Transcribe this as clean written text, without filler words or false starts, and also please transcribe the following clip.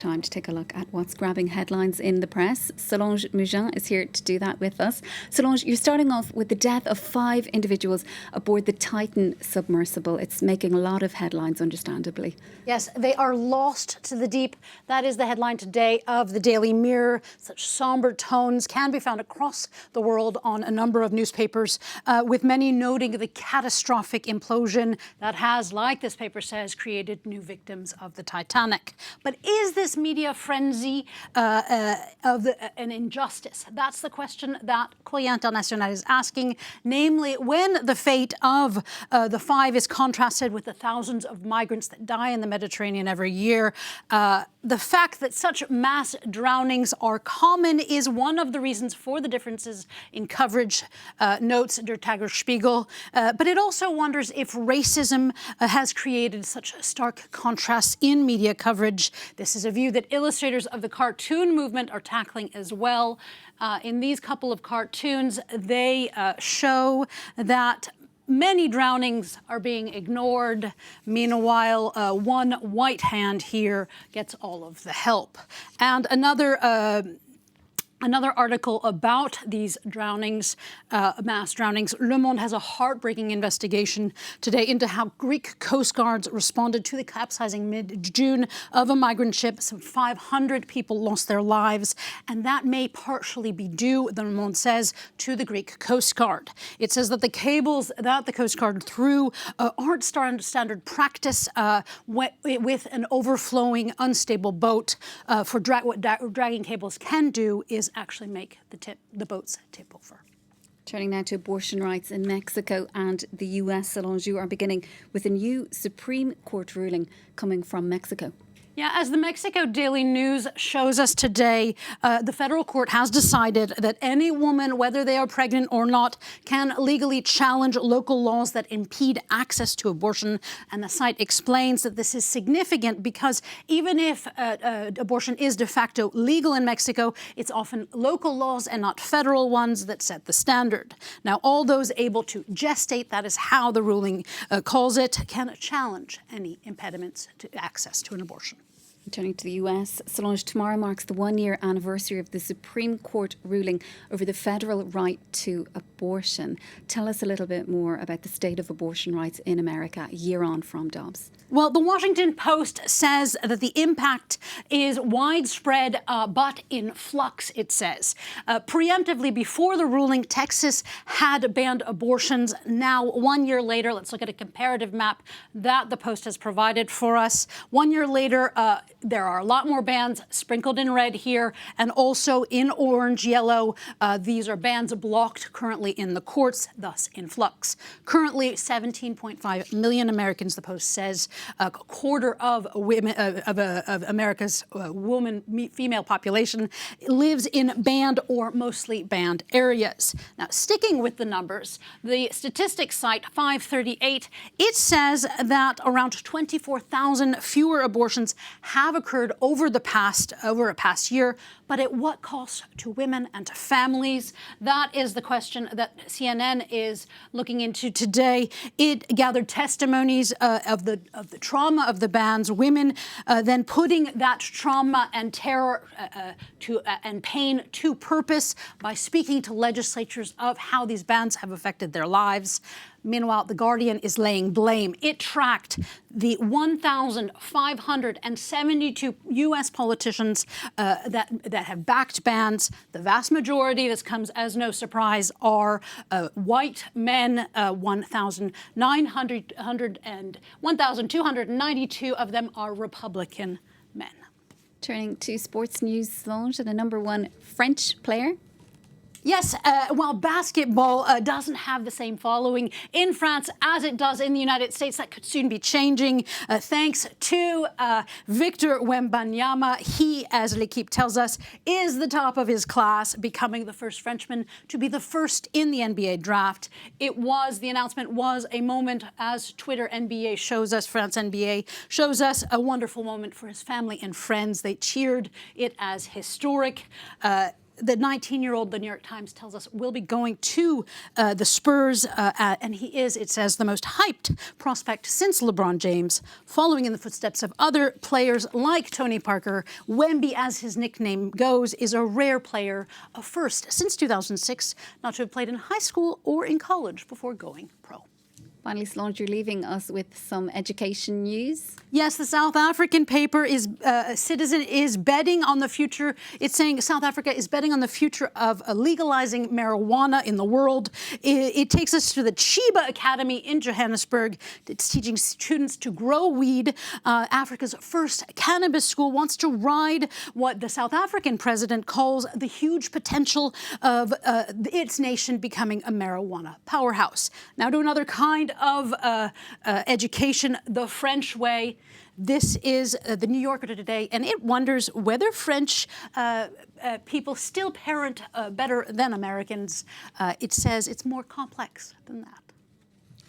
Time to take a look at what's grabbing headlines in the press. Solange Mougin is here to do that with us. Solange, you're starting off with the death of 5 individuals aboard the Titan submersible. It's making a lot of headlines, understandably. Yes, they are lost to the deep. That is the headline today of the Daily Mirror. Such somber tones can be found across the world on a number of newspapers, with many noting the catastrophic implosion that has, like this paper says, created new victims of the Titanic. But is this media frenzy an injustice? That's the question that Courrier International is asking, namely when the fate of the 5 is contrasted with the thousands of migrants that die in the Mediterranean every year. The fact that such mass drownings are common is one of the reasons for the differences in coverage, notes Der Tagesspiegel. But it also wonders if racism has created such stark contrasts in media coverage. This is a view that illustrators of the cartoon movement are tackling as well. In these couple of cartoons, they show that many drownings are being ignored. Meanwhile, one white hand here gets all of the help. And another article about these drownings, mass drownings. Le Monde has a heartbreaking investigation today into how Greek Coast Guards responded to the capsizing mid-June of a migrant ship. Some 500 people lost their lives, and that may partially be due, Le Monde says, to the Greek Coast Guard. It says that the cables that the Coast Guard threw aren't standard practice with an overflowing, unstable boat. What dragging cables can do is actually make the boats tip over. Turning now to abortion rights in Mexico and the US, Solange, you are beginning with a new Supreme Court ruling coming from Mexico. Yeah, as the Mexico Daily News shows us today, the federal court has decided that any woman, whether they are pregnant or not, can legally challenge local laws that impede access to abortion. And the site explains that this is significant because even if abortion is de facto legal in Mexico, it's often local laws and not federal ones that set the standard. Now, all those able to gestate, that is how the ruling calls it, can challenge any impediments to access to an abortion. Turning to the US, Solange, tomorrow marks the 1-year anniversary of the Supreme Court ruling over the federal right to abortion. Tell us a little bit more about the state of abortion rights in America a year on from Dobbs. Well, the Washington Post says that the impact is widespread, but in flux, it says. Preemptively, before the ruling, Texas had banned abortions. Now, 1 year later, let's look at a comparative map that the Post has provided for us. 1 year later, there are a lot more bans sprinkled in red here, and also in orange, yellow. These are bans blocked currently in the courts, thus in flux. Currently, 17.5 million Americans, the Post says, a quarter of women of America's female population lives in banned or mostly banned areas. Now, sticking with the numbers, the statistics site 538, it says that around 24,000 fewer abortions have occurred over a past year, but at what cost to women and to families? That is the question that CNN is looking into today. It gathered testimonies of the trauma of the bans, women then putting that trauma and terror and pain to purpose by speaking to legislatures of how these bans have affected their lives. Meanwhile, The Guardian is laying blame. It tracked the 1,572 U.S. politicians that have backed bans. The vast majority, this comes as no surprise, are white men. 1,292 of them are Republican men. Turning to sports news, Solange, and a #1 French player. Yes, while basketball doesn't have the same following in France as it does in the United States, that could soon be changing thanks to Victor Wembanyama. He, as L'Équipe tells us, is the top of his class, becoming the first Frenchman to be the first in the NBA draft. The announcement was a moment, as Twitter NBA shows us, France NBA shows us, a wonderful moment for his family and friends. They cheered it as historic. the 19-year-old, the New York Times tells us, will be going to the Spurs, and he is, it says, the most hyped prospect since LeBron James, following in the footsteps of other players like Tony Parker. Wemby, as his nickname goes, is a rare player, a first since 2006, not to have played in high school or in college before going pro. Finally, Solange, you're leaving us with some education news. Yes, the South African paper is Citizen is betting on the future. It's saying South Africa is betting on the future of legalizing marijuana in the world. It takes us to the Chiba Academy in Johannesburg. It's teaching students to grow weed. Africa's first cannabis school wants to ride what the South African president calls the huge potential of its nation becoming a marijuana powerhouse. Now to another kind of education, the French way. This is the New Yorker today, and it wonders whether French people still parent better than Americans. It says it's more complex than that.